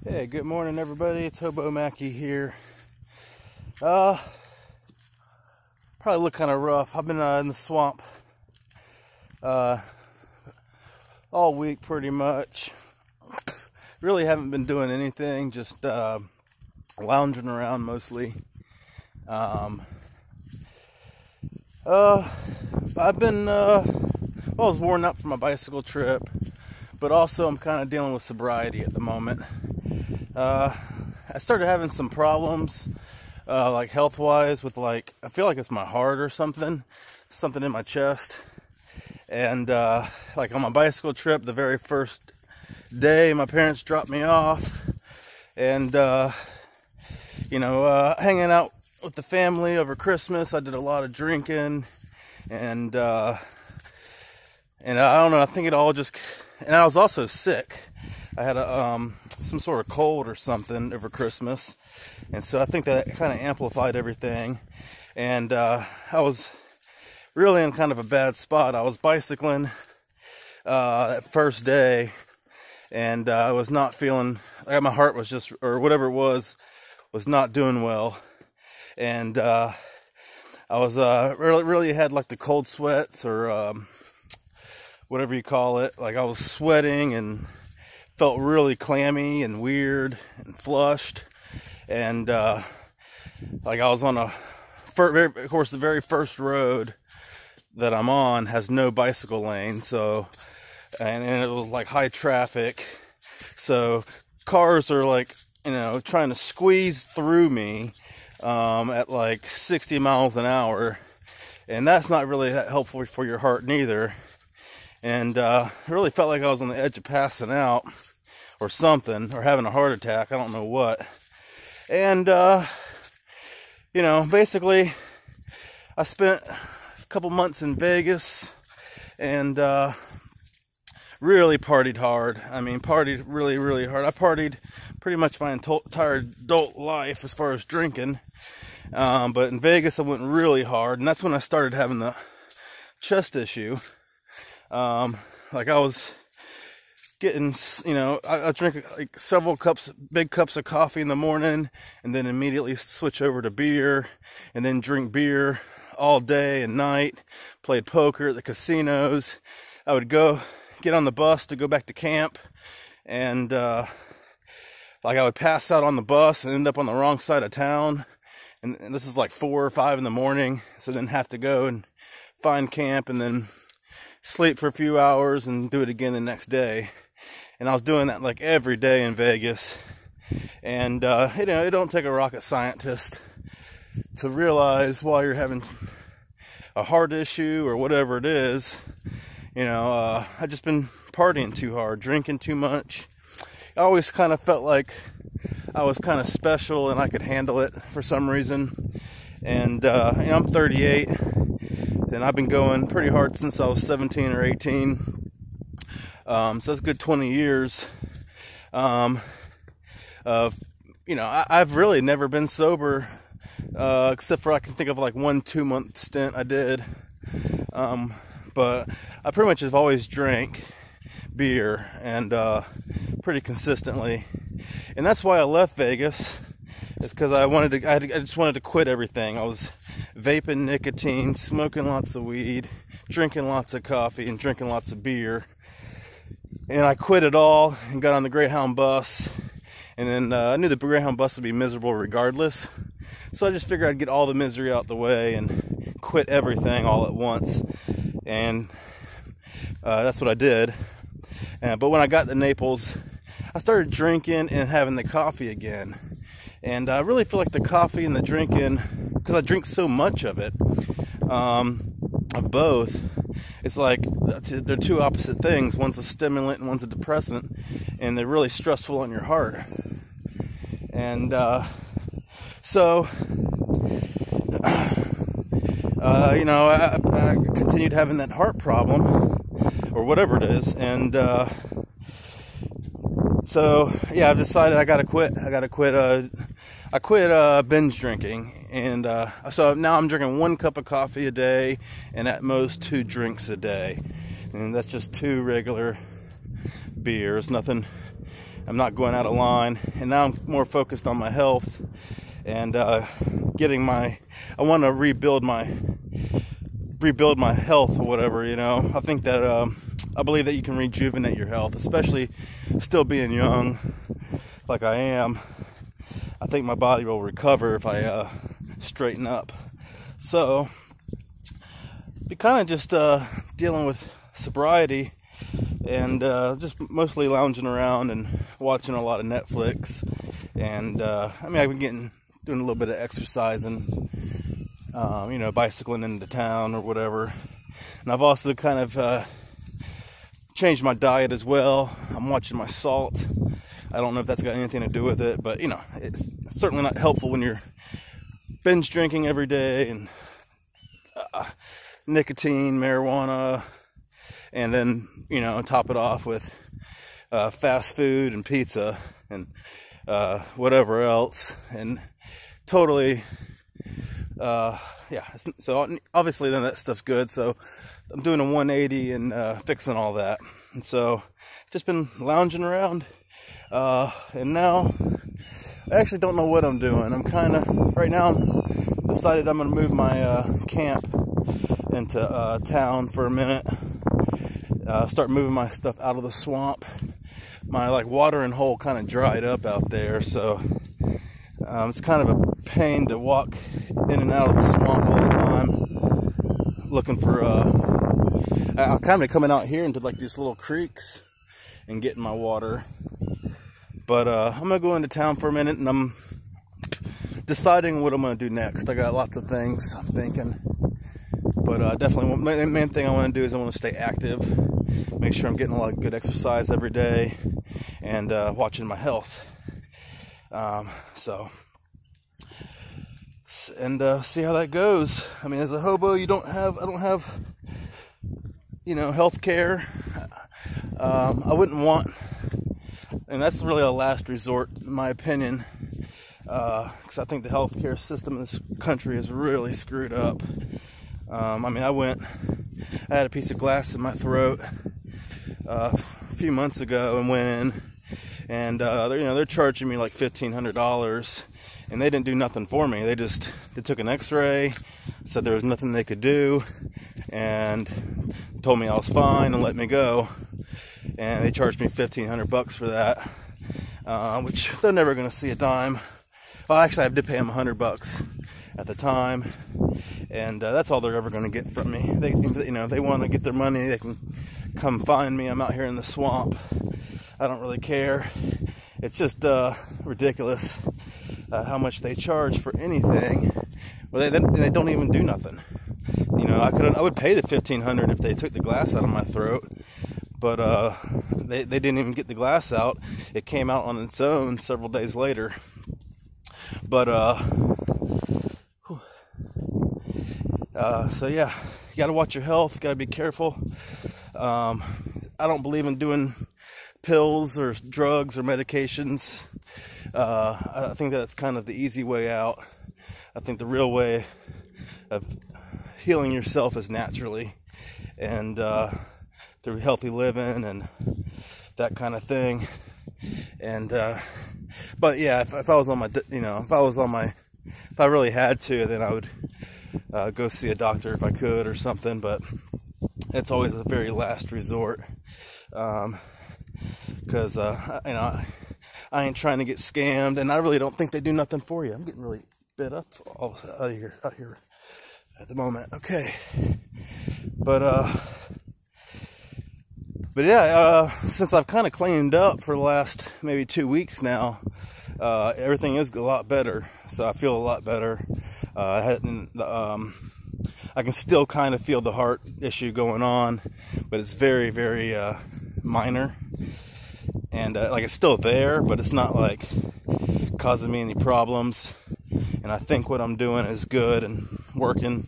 Hey, good morning everybody, it's Hobo Mackie here. Probably look kind of rough. I've been in the swamp all week pretty much. Really haven't been doing anything, just lounging around mostly. I've been, I was worn out from my bicycle trip, but also I'm kind of dealing with sobriety at the moment. I started having some problems, like health-wise, with I feel like it's my heart or something in my chest. And like on my bicycle trip, the very first day, my parents dropped me off, and hanging out with the family over Christmas, I did a lot of drinking, and I don't know, I think it all just, and I was also sick. I had some sort of cold or something over Christmas, and so I think that kind of amplified everything. And I was really in kind of a bad spot. I was bicycling that first day, and I was not feeling, like my heart was just, or whatever it was not doing well. And I was really had like the cold sweats, or whatever you call it. Like I was sweating and felt really clammy and weird and flushed. And like I was on of course the very first road that I'm on has no bicycle lane, so and it was like high traffic, so cars are like, trying to squeeze through me at like 60 miles an hour, and that's not really that helpful for your heart neither. And it really felt like I was on the edge of passing out or something, or having a heart attack, I don't know what. And basically I spent a couple months in Vegas, and really partied hard. I mean, partied really, really hard. I partied pretty much my entire adult life as far as drinking. But in Vegas, I went really hard, and that's when I started having the chest issue. Like I was getting, I drink like several big cups of coffee in the morning, and then immediately switch over to beer, and then drink beer all day and night. Played poker at the casinos. I would get on the bus to go back to camp, and like I would pass out on the bus and end up on the wrong side of town, and this is like 4 or 5 in the morning, so then have to go and find camp and then sleep for a few hours and do it again the next day. And I was doing that like every day in Vegas. And it don't take a rocket scientist to realize while you're having a heart issue or whatever it is, I just been partying too hard, drinking too much. I always kind of felt like I was kind of special and I could handle it for some reason. And I'm 38, and I've been going pretty hard since I was 17 or 18. So that's a good 20 years of, I've really never been sober, except for I can think of like 1-2 month stint I did. But I pretty much have always drank beer, and pretty consistently. And that's why I left Vegas. It's because I just wanted to quit everything. I was vaping nicotine, smoking lots of weed, drinking lots of coffee, and drinking lots of beer. And I quit it all and got on the Greyhound bus. And then I knew the Greyhound bus would be miserable regardless. So I just figured I'd get all the misery out the way and quit everything all at once. And that's what I did. But when I got to Naples, I started drinking and having the coffee again. And I really feel like the coffee and the drinking, because I drink so much of it, of both, it's like they're two opposite things. One's a stimulant and one's a depressant, and they're really stressful on your heart. And so I continued having that heart problem, or whatever it is, and so yeah, I've decided I gotta quit. I quit binge drinking, and so now I'm drinking 1 cup of coffee a day, and at most 2 drinks a day, and that's just 2 regular beers, nothing I'm not going out of line, and now I'm more focused on my health and getting my. I want to rebuild my health or whatever. You know, I think that I believe that you can rejuvenate your health, especially still being young, like I am. I think my body will recover if I straighten up. So, be kind of just dealing with sobriety and just mostly lounging around and watching a lot of Netflix. And I mean, I've been doing a little bit of exercising, you know, bicycling into town or whatever. And I've also kind of changed my diet as well. I'm watching my salt. I don't know if that's got anything to do with it, but you know, it's certainly not helpful when you're binge drinking every day and nicotine, marijuana, and then, you know, top it off with fast food and pizza and whatever else, and totally, yeah. So obviously then that stuff's good. So I'm doing a 180 and fixing all that, and so just been lounging around. And now I actually don't know what I'm doing. I'm kind of, right now I'm decided I'm going to move my camp into town for a minute. Start moving my stuff out of the swamp. My watering hole kind of dried up out there, so it's kind of a pain to walk in and out of the swamp all the time looking for I'm kind of coming out here into like these little creeks and getting my water. But I'm gonna go into town for a minute, and I'm deciding what I'm gonna do next. I got lots of things I'm thinking, but definitely the main thing I want to do is I want to stay active, make sure I'm getting a lot of good exercise every day, and watching my health. So see how that goes. I mean, as a hobo, I don't have, you know, health care. I wouldn't want. And that's really a last resort, in my opinion, because I think the healthcare system in this country is really screwed up. I mean, I had a piece of glass in my throat a few months ago and went in, and they're charging me like $1,500, and they didn't do nothing for me. They took an X-ray, said there was nothing they could do, and told me I was fine and let me go. And they charged me $1,500 for that, which they're never going to see a dime. Well, actually, I did pay them $100 at the time, and that's all they're ever going to get from me. They, you know, if they want to get their money, they can come find me. I'm out here in the swamp. I don't really care. It's just ridiculous how much they charge for anything. Well, they don't even do nothing. You know, I would pay the $1,500 if they took the glass out of my throat. But they didn't even get the glass out. It came out on its own several days later. But so yeah, you gotta watch your health. Gotta be careful. I don't believe in doing pills or drugs or medications. I think that's kind of the easy way out. I think the real way of healing yourself is naturally, and through healthy living and that kind of thing. And but yeah, if I was on my, you know, if I really had to, then I would go see a doctor if I could or something. But it's always a very last resort, because you know, I ain't trying to get scammed, and I really don't think they do nothing for you. I'm getting really bit up out here at the moment. Okay, but yeah, since I've kind of cleaned up for the last maybe 2 weeks now, everything is a lot better. So I feel a lot better. I can still kind of feel the heart issue going on, but it's very, very minor. And like, it's still there, but it's not like causing me any problems. And I think what I'm doing is good and working.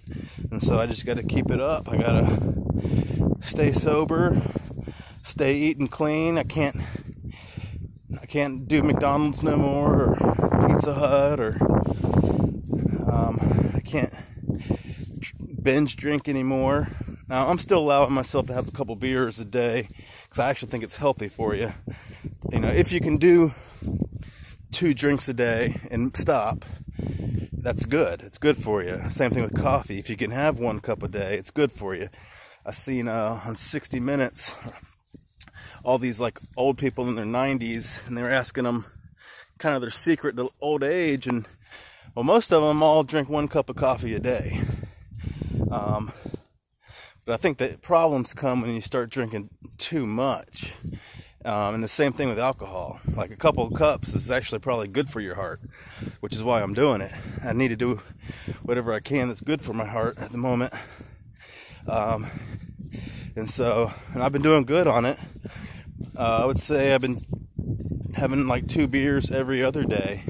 And so I just got to keep it up. I got to stay sober, stay eating clean. I can't do McDonald's no more, or Pizza Hut, or I can't binge drink anymore. Now, I'm still allowing myself to have a couple beers a day, because I actually think it's healthy for you. you know, if you can do 2 drinks a day and stop, that's good. It's good for you. Same thing with coffee. If you can have 1 cup a day, it's good for you. I seen on 60 Minutes all these like old people in their 90s, and they were asking them kind of their secret to old age, and well, most of them all drink 1 cup of coffee a day. But I think that problems come when you start drinking too much. And the same thing with alcohol. Like a couple of cups is actually probably good for your heart, which is why I'm doing it. I need to do whatever I can that's good for my heart at the moment. And I've been doing good on it. I would say I've been having like 2 beers every other day,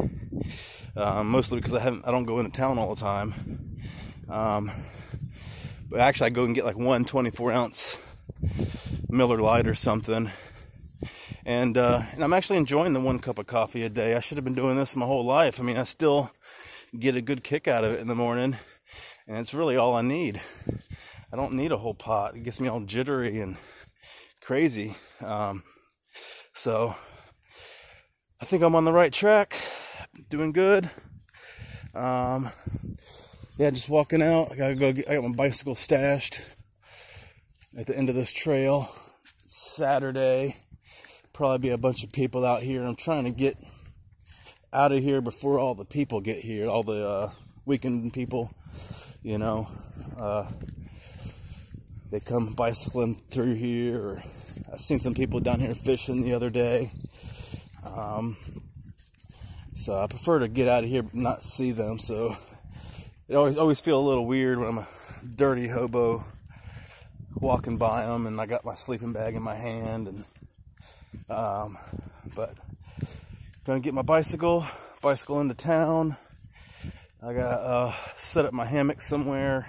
mostly because I don't go into town all the time. But actually I go and get like 1 24-ounce Miller Lite or something. And I'm actually enjoying the 1 cup of coffee a day. I should have been doing this my whole life. I mean, I still get a good kick out of it in the morning, and it's really all I need. I don't need a whole pot. It gets me all jittery and crazy. So I think I'm on the right track, doing good. Yeah, just walking out. I got my bicycle stashed at the end of this trail. It's Saturday. Probably be a bunch of people out here. I'm trying to get out of here before all the people get here, all the weekend people, you know. They come bicycling through here, or I've seen some people down here fishing the other day. So I prefer to get out of here but not see them. So it always feel a little weird when I'm a dirty hobo walking by them and I got my sleeping bag in my hand, and but gonna get my bicycle into town. I gotta set up my hammock somewhere,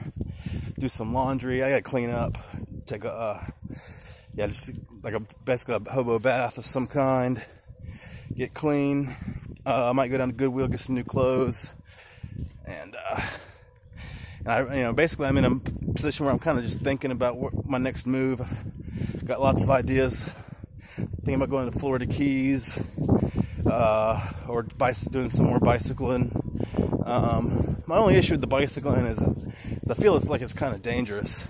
do some laundry. I gotta clean up, take a just like basically a hobo bath of some kind, get clean. I might go down to Goodwill, get some new clothes, and basically I'm in a position where I'm kind of just thinking about what my next move. I've got lots of ideas. Thinking about going to Florida Keys, or doing some more bicycling. My only issue with the bicycling is I feel like it's kind of dangerous,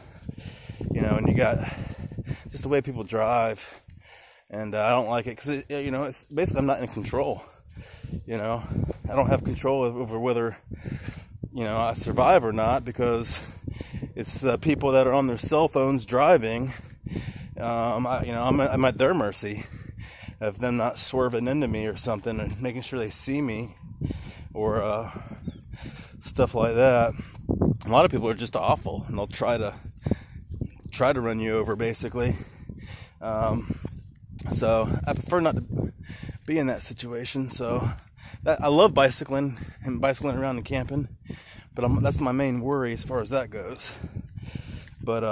you know, and you got just the way people drive, and I don't like it because it's basically I'm not in control. You know, I don't have control over whether I survive or not, because it's people that are on their cell phones driving. I'm at their mercy of them not swerving into me or something and making sure they see me, or stuff like that. A lot of people are just awful, and they'll try to run you over, basically. So I prefer not to be in that situation. So I love bicycling and bicycling around and camping, but that's my main worry as far as that goes. But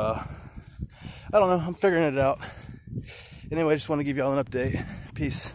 I don't know, I'm figuring it out. Anyway, I just want to give y'all an update. Peace.